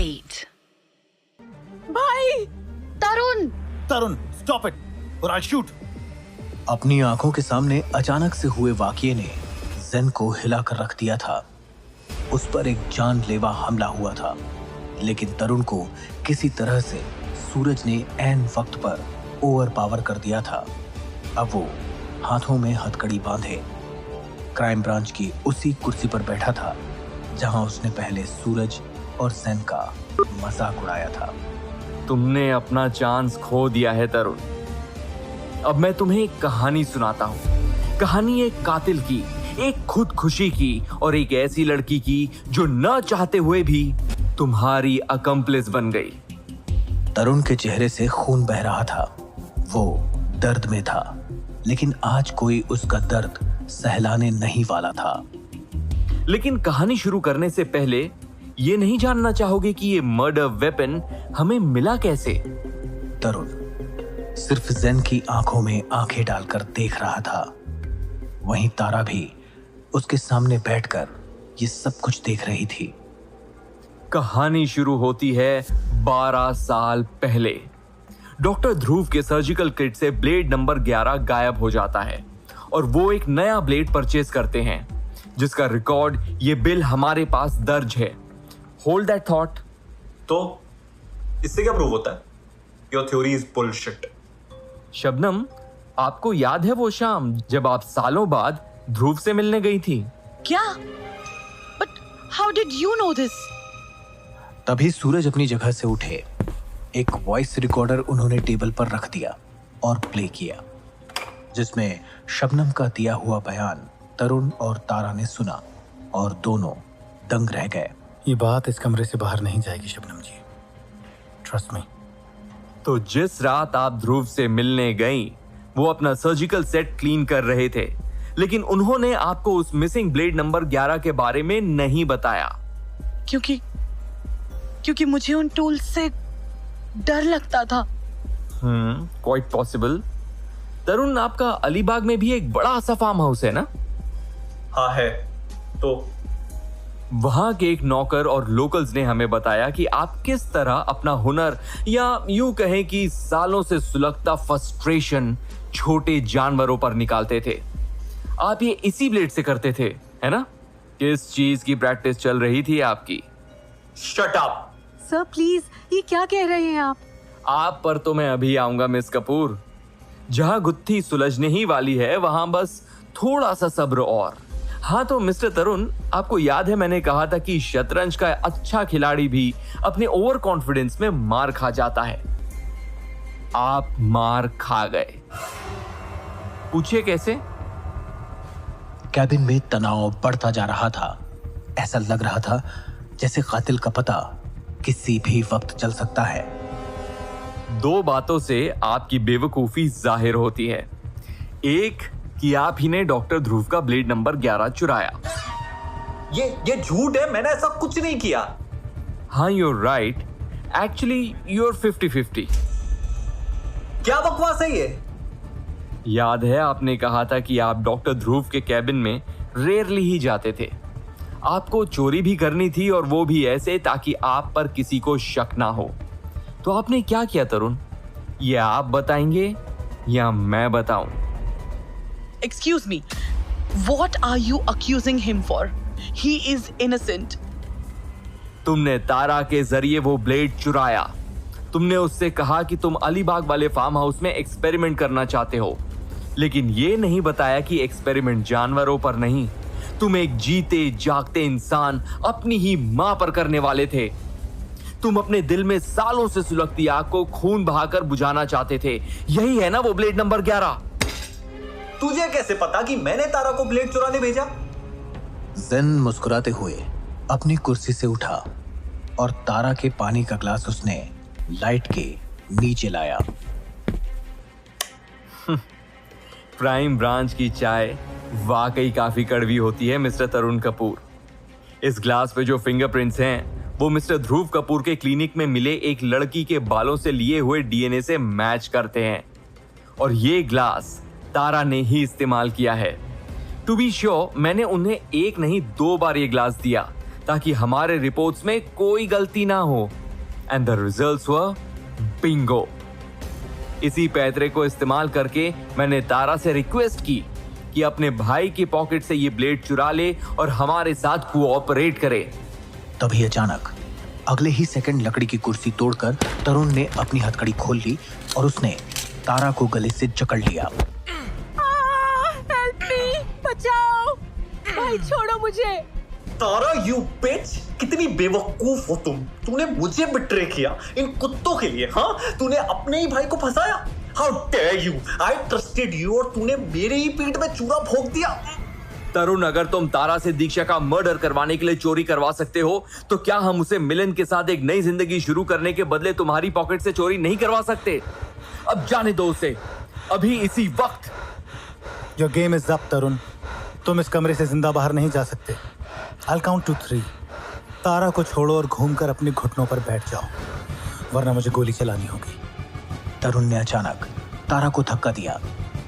Wait. भाई, तरुण! तरुण, stop it, or I'll shoot. अपनी आंखों के सामने अचानक से हुए वाकये ने जेन को हिलाकर रख दिया था। उस पर एक जानलेवा हमला हुआ था, लेकिन तरुण को किसी तरह से सूरज ने ऐन वक्त पर ओवर पावर कर दिया था। अब वो हाथों में हथकड़ी बांधे क्राइम ब्रांच की उसी कुर्सी पर बैठा था जहां उसने पहले सूरज और जेन का मजाक उड़ाया था। तुमने अपना चांस खो दिया है तरुण। अब मैं तुम्हें एक कहानी सुनाता हूँ। कहानी एक कातिल की, एक खुदकुशी की और एक ऐसी लड़की की जो न चाहते हुए भी तुम्हारी अकम्प्लिस बन गई। तरुण के चेहरे से खून बह रहा था। वो दर्द में था, लेकिन आज कोई उसका दर्द सहलाने नहीं वाला था। लेकिन कहानी शुरू करने से पहले ये नहीं जानना चाहोगे कि ये मर्डर वेपन हमें मिला कैसे? तरुण सिर्फ जेन की आंखों में आंखें डालकर देख रहा था। वहीं तारा भी उसके सामने बैठकर ये सब कुछ देख रही थी। कहानी शुरू होती है 12 साल पहले। डॉक्टर ध्रुव के सर्जिकल किट से ब्लेड नंबर 11 गायब हो जाता है और वो एक नया ब्लेड परचेज करते हैं जिसका रिकॉर्ड ये बिल हमारे पास दर्ज है। Hold that thought. तो इससे क्या प्रूव होता है? Your theory is bullshit. Shabnam, आपको याद है वो शाम जब आप सालों बाद ध्रुव से मिलने गई थी? क्या? But how did you know this? तभी सूरज अपनी जगह से उठे। एक वॉइस रिकॉर्डर उन्होंने टेबल पर रख दिया और प्ले किया, जिसमें शबनम का दिया हुआ बयान तरुण और तारा ने सुना और दोनों दंग रह गए। ये बात इस कमरे से बाहर नहीं जाएगी शबनम जी, ट्रस्ट मी। तो जिस रात आप ध्रुव से मिलने गई, वो अपना सर्जिकल सेट क्लीन कर रहे थे, लेकिन उन्होंने आपको उस मिसिंग ब्लेड नंबर 11 के बारे में नहीं बताया। क्योंकि मुझे उन टूल्स से डर लगता था। Quite possible. तरुण, आपका अलीबाग में भी एक बड़ा सा फार्म हाउस है ना? हाँ है। तो वहां के एक नौकर और लोकल्स ने हमें बताया कि आप किस तरह अपना हुनर, या यूं कहें कि सालों से सुलगता फ्रस्ट्रेशन छोटे जानवरों पर निकालते थे। आप ये इसी ब्लेड से करते थे, है ना? किस चीज की प्रैक्टिस चल रही थी आपकी? Shut up. सर प्लीज, ये क्या कह रहे हैं आप पर तो मैं अभी आऊंगा मिस कपूर। जहां गुत्थी सुलझने ही वाली है वहां बस थोड़ा सा सब्र और। हाँ, तो मिस्टर तरुण, आपको याद है मैंने कहा था कि शतरंज का अच्छा खिलाड़ी भी अपने ओवर कॉन्फिडेंस में मार खा जाता है। आप मार खा गए। पूछिए कैसे? कैबिन में तनाव बढ़ता जा रहा था। ऐसा लग रहा था जैसे कातिल का पता किसी भी वक्त चल सकता है। दो बातों से आपकी बेवकूफी जाहिर होती है। एक कि आप ही ने डॉक्टर ध्रुव का ब्लेड नंबर 11 चुराया। ये झूठ है, मैंने ऐसा कुछ नहीं किया। हाँ, यूर राइट। Actually your 50-50। क्या बकवास है ये? याद है आपने कहा था कि आप डॉक्टर ध्रुव के कैबिन में रेयरली ही जाते थे। आपको चोरी भी करनी थी और वो भी ऐसे ताकि आप पर किसी को शक ना हो। तो आपने क्या किया तरुण? ये आप बताएंगे या मैं बताऊं? Excuse me, what are you accusing him for? He is innocent. तुमने तारा के जरिए वो ब्लेड चुराया। तुमने उससे कहा कि तुम अलीबाग वाले फार्म हाउस में एक्सपेरिमेंट करना चाहते हो, लेकिन ये नहीं बताया कि एक्सपेरिमेंट जानवरों पर नहीं, तुम एक जीते जागते इंसान अपनी ही मां पर करने वाले थे। तुम अपने दिल में सालों से सुलगती आग को खून बहाकर बुझाना चाहते थे। यही है ना वो ब्लेड नंबर 11? तुझे कैसे पता कि मैंने तारा को ब्लेड चुराने भेजा? जेन मुस्कुराते हुए अपनी कुर्सी से उठा और तारा के पानी का ग्लास उसने लाइट के नीचे लाया। क्राइम ब्रांच की चाय वाकई काफी कड़वी होती है मिस्टर तरुण कपूर। इस ग्लास पे जो फिंगरप्रिंट्स हैं वो मिस्टर ध्रुव कपूर के क्लिनिक में मिले एक लड़की के बालों से लिए हुए डीएनए से मैच करते हैं, और ये ग्लास तारा ने ही इस्तेमाल किया है। टू बी श्योर, मैंने उन्हें एक नहीं 2 बार ये ग्लास दिया ताकि हमारे रिपोर्ट्स में कोई गलती ना हो। And the results were Bingo. इसी पैतरे को इस्तेमाल करके मैंने तारा से रिक्वेस्ट की कि अपने भाई की पॉकेट से ये ब्लेड चुरा ले और हमारे साथ कोऑपरेट करे। तभी अचानक अगले ही सेकंड लकड़ी की कुर्सी तोड़कर तरुण ने अपनी हथकड़ी खोल ली और उसने तारा को गले से जकड़ लिया। हेल्प मी, बचाओ भाई, छोड़ो मुझे। तारा, यू बिच, कितनी बेवकूफ हो तुम। तूने मुझे बिट्रे किया इन कुत्तों के लिए। हाँ, तूने अपने ही भाई को फंसाया। How dare you, I trusted you और तूने मेरे ही पीठ में चूरा भोंक दिया। तरुण, अगर तुम तारा से दीक्षा का मर्डर करवाने के लिए चोरी करवा सकते हो तो क्या हम उसे मिलन के साथ एक नई जिंदगी शुरू करने के बदले तुम्हारी पॉकेट से चोरी नहीं करवा सकते? अब जाने दो उसे, अभी इसी वक्त। योर गेम इज अप तरुण, तुम इस कमरे से जिंदा बाहर नहीं जा सकते। I'll count to 3। तारा को छोड़ो और घूमकर अपने घुटनों पर बैठ जाओ, वरना मुझे गोली चलानी होगी। तरुण ने अचानक तारा को धक्का दिया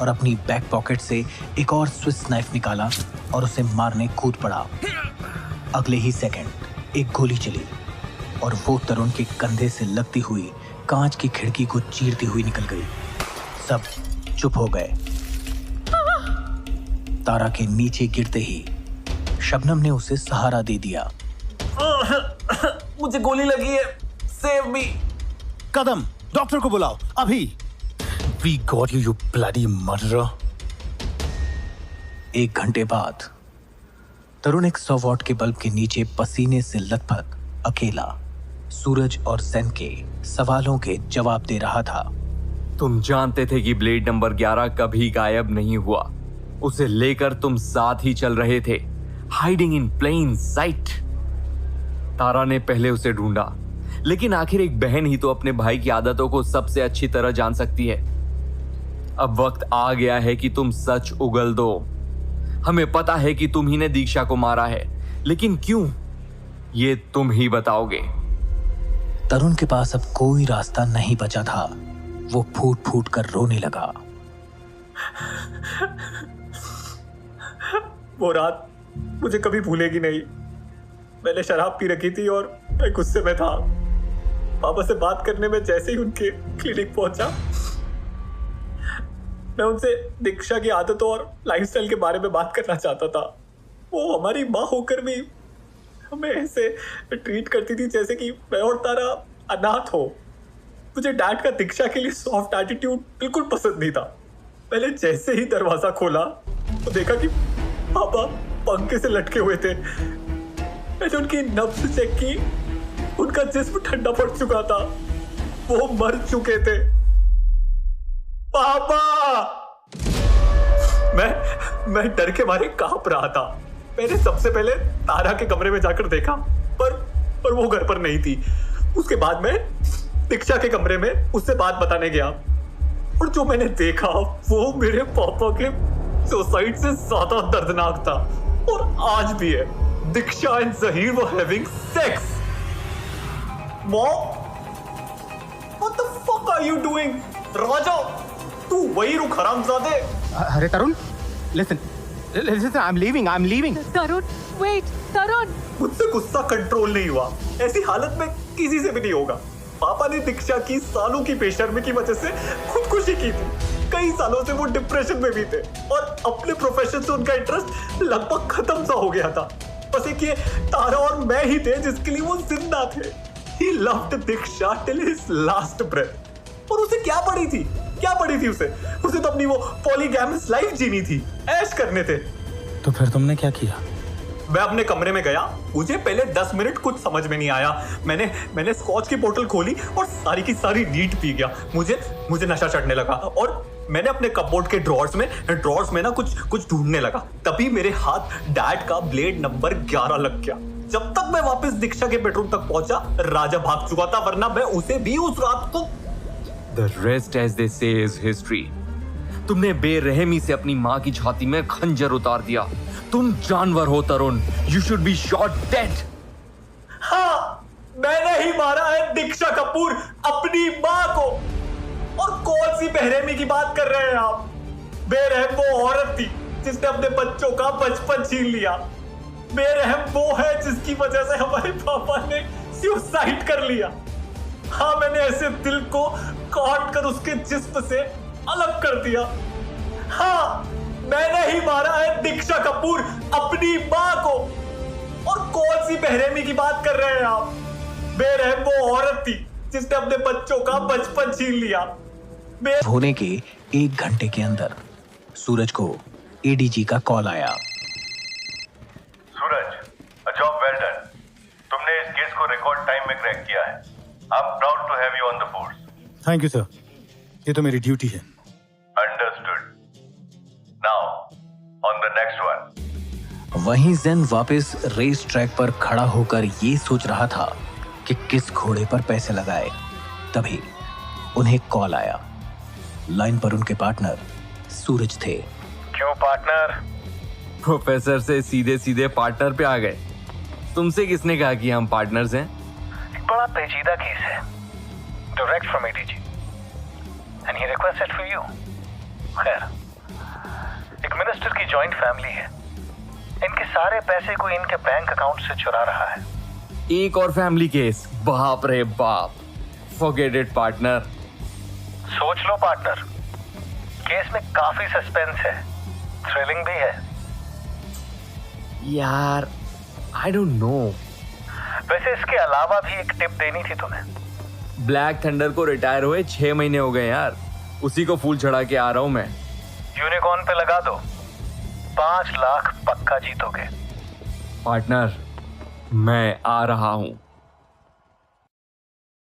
और अपनी बैक पॉकेट से एक और स्विस नाइफ निकाला और उसे मारने कूद पड़ा। अगले ही सेकंड एक गोली चली और वो तरुण के कंधे से लगती हुई कांच की खिड़की को चीरती हुई निकल गई। सब चुप हो गए। तारा के नीचे गिरते ही शबनम ने उसे सहारा दे दिया। मुझे गोली लगी है, सेव मी। कदम, डॉक्टर को बुलाओ अभी। We got you, you bloody murderer। 1 घंटे बाद तरुण एक 100 वॉट के बल्ब के नीचे पसीने से लथपथ अकेला सूरज और सेन के सवालों के जवाब दे रहा था। तुम जानते थे कि ब्लेड नंबर 11 कभी गायब नहीं हुआ। उसे लेकर तुम साथ ही चल रहे थे, हाइडिंग इन प्लेन साइट। तारा ने पहले उसे ढूंढा, लेकिन आखिर एक बहन ही तो अपने भाई की आदतों को सबसे अच्छी तरह जान सकती है। अब वक्त आ गया है कि तुम सच उगल दो। हमें पता है कि तुम ही ने दीक्षा को मारा है, लेकिन क्यों, ये तुम ही बताओगे। तरुण के पास अब कोई रास्ता नहीं बचा था। वो फूट फूट कर रोने लगा। वो रात मुझे कभी भूलेगी नहीं। मैंने शराब पी रखी थी और मैं गुस्से में था। पापा से बात करने में जैसे ही उनके क्लिनिक पहुंचा, मैं उनसे दीक्षा की आदतों और लाइफस्टाइल के बारे में बात करना चाहता था। वो हमारी माँ होकर भी हमें ऐसे ट्रीट करती थी जैसे कि मैं और तारा अनाथ हो। मुझे डैड का दीक्षा के लिए सॉफ्ट एटीट्यूड बिल्कुल पसंद नहीं था। मैंने जैसे ही दरवाजा खोला तो देखा कि पापा पंखे से लटके हुए थे। मैंने उनकी नब्ज चेक की, उनका जिस्म ठंडा पड़ चुका था। वो मर चुके थे। पापा! मैं डर के मारे कांप रहा था। मैंने सबसे पहले तारा के कमरे में जाकर देखा, पर वो घर पर नहीं थी। उसके बाद मैं दीक्षा के कमरे में उससे बात बताने गया, और जो मैंने देखा वो मेरे पापा के सुसाइड से ज्यादा दर्दनाक था, और आज भी है। Diksha and Zaheer were having sex. Mom, what the fuck are you doing? Raja, तू वही रुक हरामजादे। अरे तरुण, listen, I'm leaving. Tarun, wait, तरुण। मुझसे गुस्सा कंट्रोल नहीं हुआ। ऐसी हालत में किसी से भी नहीं होगा। पापा ने दीक्षा की सालों की बेशर्मी की वजह से खुदकुशी की थी। कई सालों से वो डिप्रेशन में भी थे और अपने प्रोफेशन से उनका इंटरेस्ट लगभग खत्म सा हो गया था। बस एक ये तारा और मैं ही थे जिसके लिए वो जिंदा थे। He loved Diksha till his last breath। और उसे क्या पड़ी थी उसे तो अपनी वो पॉलीगैमस लाइफ जीनी थी, ऐश करने थे। तो फिर तुमने क्या किया? मैं अपने कमरे में गया। मुझे पहले 10 मिनट कुछ समझ में नहीं आया। मैंने स्कॉच की बोतल खोली और सारी की सारी नीट पी गया। मुझे नशा चढ़ने लगा और मैंने अपने कपबोर्ड के ड्रॉर्स में ना कुछ ढूंढने लगा। तभी मेरे हाथ डैड का ब्लेड नंबर 11 लग गया। जब तक मैं वापस दीक्षा के बेडरूम तक पहुंचा, राजा भाग चुका था, वरना मैं उसे भी उस रात को। The rest, as they say, is history। तुमने बेरहमी से अपनी माँ की छाती में खंजर उतार दिया। तुम जानवर हो तरुण। You should be shot dead। हाँ, मैंने ही मारा है दीक्षा कपूर, अपनी माँ को। और कौन सी बेरहमी की बात कर रहे हैं आप? बेरहम वो औरत थी जिसने अपने बच्चों का बचपन छीन लिया। बेरहम वो है जिसकी वजह से हमारे पापा ने सुसाइड कर लिया। हाँ, मैंने ऐसे दिल को काट कर उसके जिस्म से अलग कर दिया। हाँ, मैंने ही मारा है दीक्षा कपूर, अपनी माँ को। और कौन सी बेरहमी की बात कर रहे हैं आप? बेरहम वो औरत थी जिसने अपने बच्चों का बचपन छीन लिया। होने के 1 घंटे के अंदर सूरज को एडीजी का कॉल आया। सूरज, a job well done. तुमने इस केस को रिकॉर्ड टाइम में क्रैक किया है। I'm proud to have you on the force. Thank you sir, ये तो मेरी ड्यूटी है। Understood. Now, on the next one. वहीं जेन वापस रेस ट्रैक पर खड़ा होकर ये सोच रहा था कि किस घोड़े पर पैसे लगाए, तभी उन्हें कॉल आया। लाइन पर उनके पार्टनर सूरज थे। क्यों पार्टनर? प्रोफेसर से सीधे सीधे पार्टनर पे आ गए। तुमसे किसने कहा कि हम पार्टनर्स हैं? एक बड़ा पेचीदा केस है, direct from ADG, and he requested for you. खैर, एक मिनिस्टर की जॉइंट फैमिली है, इनके सारे पैसे कोई इनके बैंक अकाउंट से चुरा रहा है। एक और फैमिली केस, बाप रे बाप। Forget it partner. सोच लो पार्टनर, केस में काफी सस्पेंस है, थ्रिलिंग भी है। यार, आई डोंट नो। वैसे इसके अलावा भी एक टिप देनी थी तुम्हें। ब्लैक थंडर को रिटायर हुए 6 महीने हो गए यार, उसी को फूल चढ़ा के आ रहा हूं मैं। यूनिकॉर्न पे लगा दो, 5 लाख पक्का जीतोगे। पार्टनर, मैं आ रहा हूं।